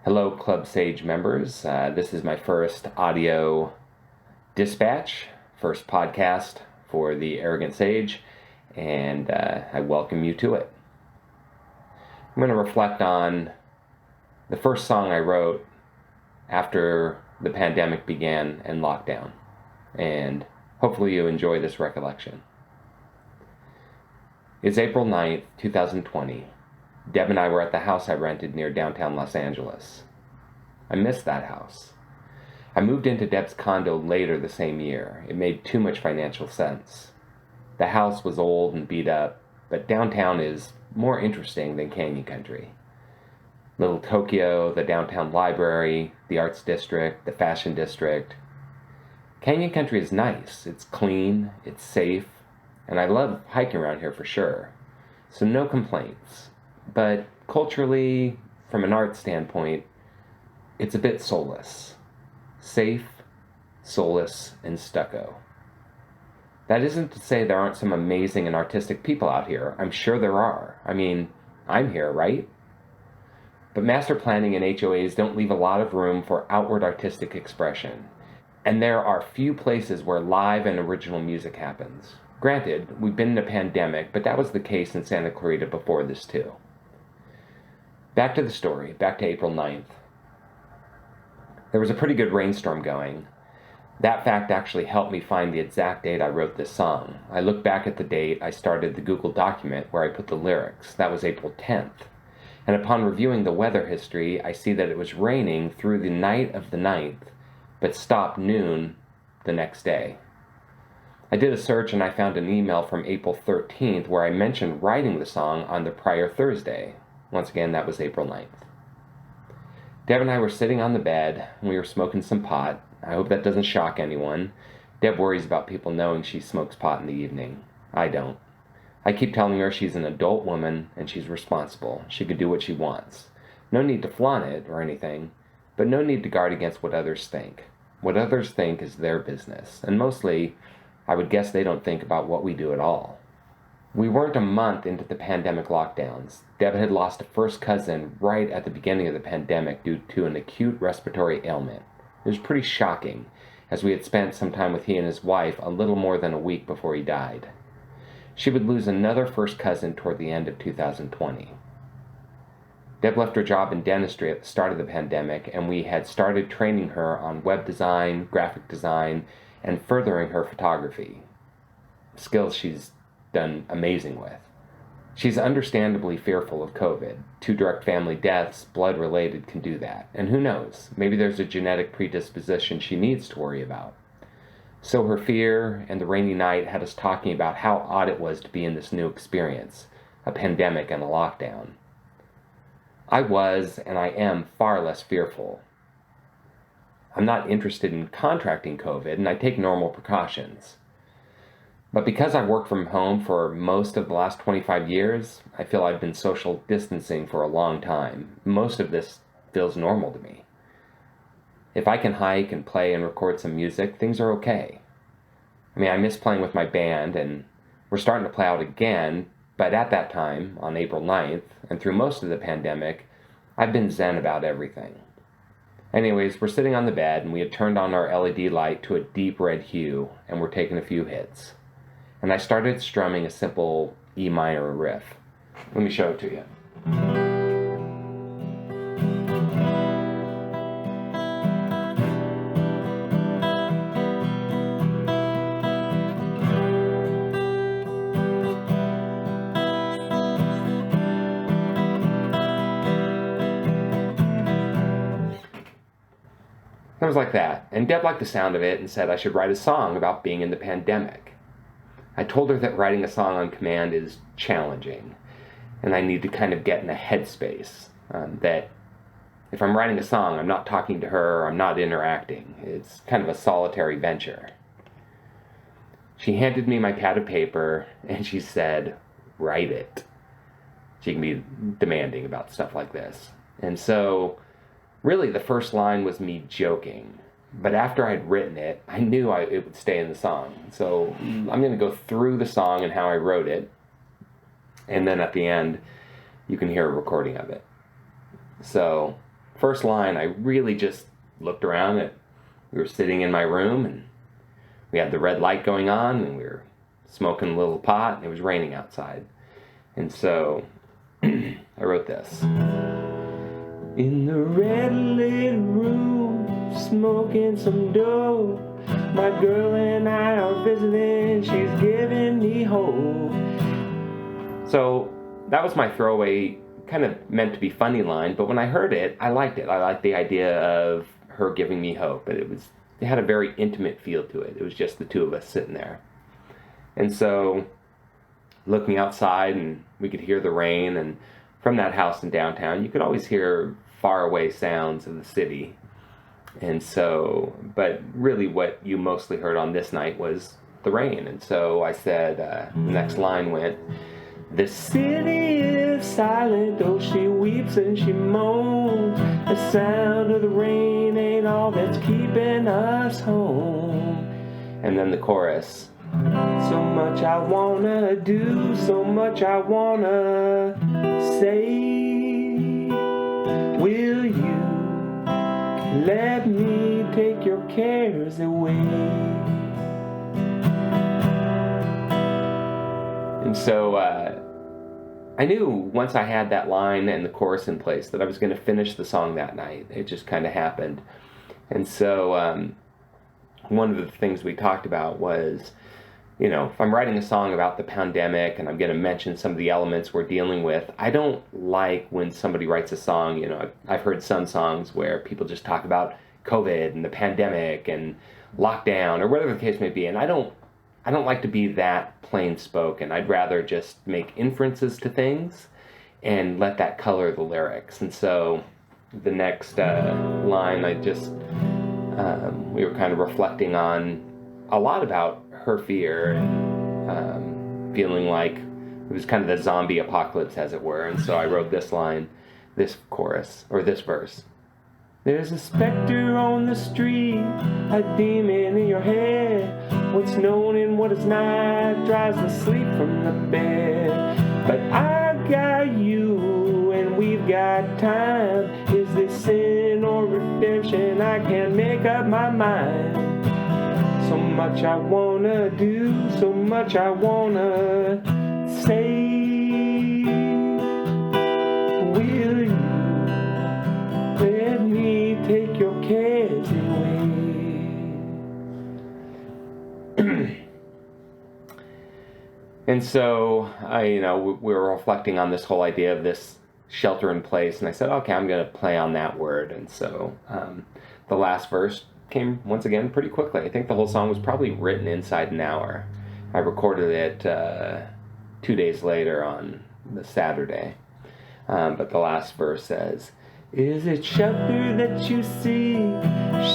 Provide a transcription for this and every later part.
Hello, Club Sage members. This is my first audio dispatch, first podcast for the Arrogant Sage, and I welcome you to it. I'm going to reflect on the first song I wrote after the pandemic began and lockdown, and hopefully you enjoy this recollection. It's April 9th, 2020. Deb and I were at the house I rented near downtown Los Angeles. I missed that house. I moved into Deb's condo later the same year. It made too much financial sense. The house was old and beat up, but downtown is more interesting than Canyon Country. Little Tokyo, the downtown library, the arts district, the fashion district. Canyon Country is nice. It's clean, it's safe, and I love hiking around here for sure. So no complaints. But culturally, from an art standpoint, it's a bit soulless. Safe, soulless, and stucco. That isn't to say there aren't some amazing and artistic people out here. I'm sure there are. I mean, I'm here, right? But master planning and HOAs don't leave a lot of room for outward artistic expression. And there are few places where live and original music happens. Granted, we've been in a pandemic, but that was the case in Santa Clarita before this too. Back to the story, back to April 9th. There was a pretty good rainstorm going. That fact actually helped me find the exact date I wrote this song. I look back at the date I started the Google document where I put the lyrics. That was April 10th. And upon reviewing the weather history, I see that it was raining through the night of the 9th, but stopped noon the next day. I did a search and I found an email from April 13th where I mentioned writing the song on the prior Thursday. Once again, that was April 9th. Deb and I were sitting on the bed, and we were smoking some pot. I hope that doesn't shock anyone. Deb worries about people knowing she smokes pot in the evening. I don't. I keep telling her she's an adult woman, and she's responsible. She could do what she wants. No need to flaunt it or anything, but no need to guard against what others think. What others think is their business, and mostly, I would guess they don't think about what we do at all. We weren't a month into the pandemic lockdowns. Deb had lost a first cousin right at the beginning of the pandemic due to an acute respiratory ailment. It was pretty shocking, as we had spent some time with he and his wife a little more than a week before he died. She would lose another first cousin toward the end of 2020. Deb left her job in dentistry at the start of the pandemic, and we had started training her on web design, graphic design, and furthering her photography. Skills she's done amazing with. She's understandably fearful of COVID. 2 direct family deaths, blood-related, can do that. And who knows, maybe there's a genetic predisposition she needs to worry about. So her fear and the rainy night had us talking about how odd it was to be in this new experience, a pandemic and a lockdown. I was, and I am, far less fearful. I'm not interested in contracting COVID, and I take normal precautions. But because I've worked from home for most of the last 25 years, I feel I've been social distancing for a long time. Most of this feels normal to me. If I can hike and play and record some music, things are okay. I mean, I miss playing with my band, and we're starting to play out again, but at that time, on April 9th, and through most of the pandemic, I've been zen about everything. Anyways, we're sitting on the bed, and we had turned on our LED light to a deep red hue, and we're taking a few hits. And I started strumming a simple E minor riff. Let me show it to you. It was like that, and Deb liked the sound of it and said I should write a song about being in the pandemic. I told her that writing a song on command is challenging, and I need to kind of get in a headspace, that if I'm writing a song, I'm not talking to her, I'm not interacting. It's kind of a solitary venture. She handed me my pad of paper, and she said, write it. She can be demanding about stuff like this. And so, really, the first line was me joking. But after I'd written it, I knew it would stay in the song. So I'm going to go through the song and how I wrote it. And then at the end, you can hear a recording of it. So first line, I really just looked around at, we were sitting in my room and we had the red light going on and we were smoking a little pot and it was raining outside. And so I wrote this. In the red lit room, smoking some dope, my girl and I are visiting, she's giving me hope. So that was my throwaway, kind of meant to be funny line, but when I heard it, I liked it. I liked the idea of her giving me hope. But it had a very intimate feel to it. It was just the two of us sitting there. And so looking outside, and we could hear the rain, and from that house in downtown, you could always hear faraway sounds of the city. And so, but really what you mostly heard on this night was the rain. And so I said, the next line went, the city is silent, though she weeps and she moans. The sound of the rain ain't all that's keeping us home. And then the chorus, so much I wanna do, so much I wanna say. Will you let me take your cares away? And so I knew once I had that line and the chorus in place that I was going to finish the song that night. It just kind of happened. And so one of the things we talked about was, you know, if I'm writing a song about the pandemic and I'm going to mention some of the elements we're dealing with, I don't like when somebody writes a song, you know, I've heard some songs where people just talk about COVID and the pandemic and lockdown or whatever the case may be, and I don't like to be that plain spoken. I'd rather just make inferences to things and let that color the lyrics. And so the next line, I just, we were kind of reflecting on a lot about her fear and feeling like it was kind of the zombie apocalypse, as it were. And so I wrote this line, this chorus, or this verse. There's a specter on the street, a demon in your head. What's known and what is not drives the sleep from the bed. But I got you and we've got time. Is this sin or redemption? I can't make up my mind. So much I wanna do, so much I wanna say. Will you let me take your cares away? And so we were reflecting on this whole idea of this shelter in place, and I said, okay, I'm going to play on that word. And so the last verse came once again pretty quickly. I think the whole song was probably written inside an hour. I recorded it 2 days later on the Saturday. But the last verse says, is it shelter that you see,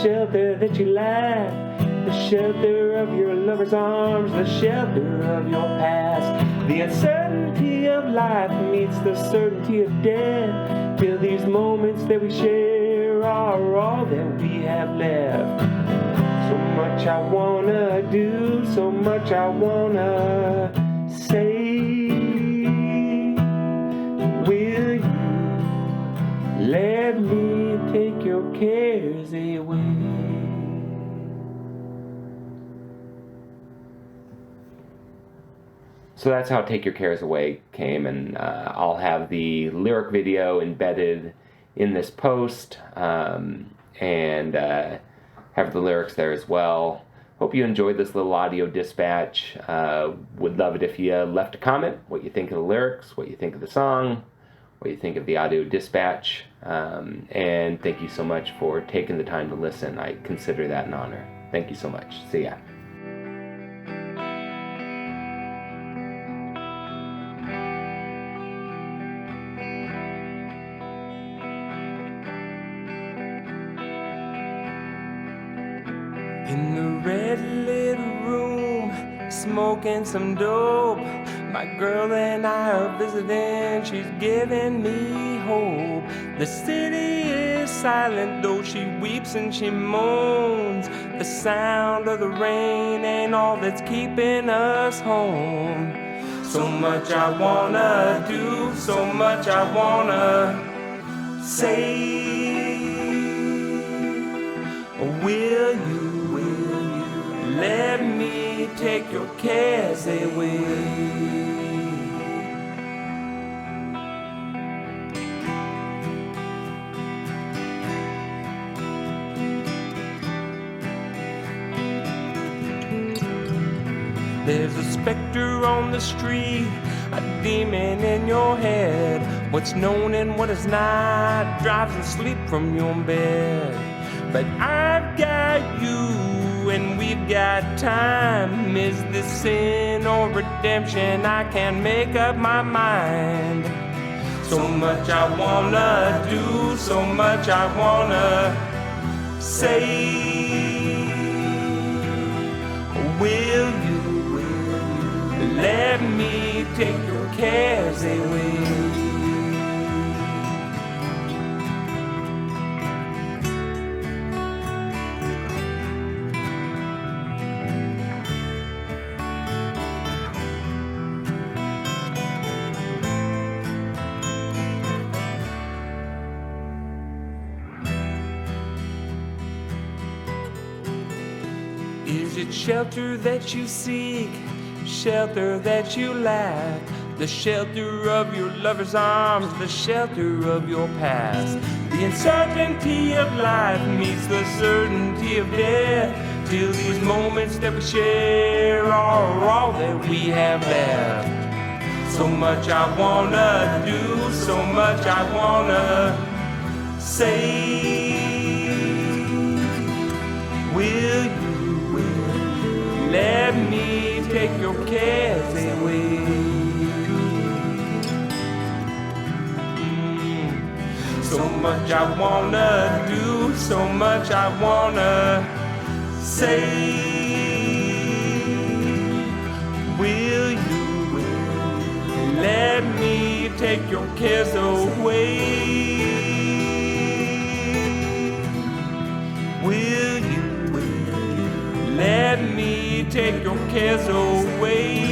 shelter that you like, the shelter of your lover's arms, the shelter of your past? The uncertainty of life meets the certainty of death, till these moments that we share are all that we have left. So much I wanna do, so much I wanna say. Will you let me take your cares away? So that's how Take Your Cares Away came, and I'll have the lyric video embedded in this post, and have the lyrics there as well. Hope you enjoyed this little audio dispatch. Would love it if you left a comment, what you think of the lyrics, what you think of the song, what you think of the audio dispatch, and thank you so much for taking the time to listen. I consider that an honor. Thank you so much. See ya. In the red lit room, smoking some dope, my girl and I are visiting, she's giving me hope. The city is silent, though she weeps and she moans. The sound of the rain ain't all that's keeping us home. So much I wanna do, so much I wanna say. take your cares away. There's a specter on the street, a demon in your head. What's known and what is not drives the sleep from your bed. But I've got you and we've got time. Is this sin or redemption? I can't make up my mind. So much I wanna do, so much I wanna say. Will you let me take your cares away? Is it shelter that you seek? Shelter that you lack? The shelter of your lover's arms, the shelter of your past. The uncertainty of life meets the certainty of death, till these moments that we share are all that we have left. So much I wanna do, so much I wanna say. Will you let me take your cares away? So much I wanna do, so much I wanna say. Will you let me take your cares away? Will you let me take your cares away?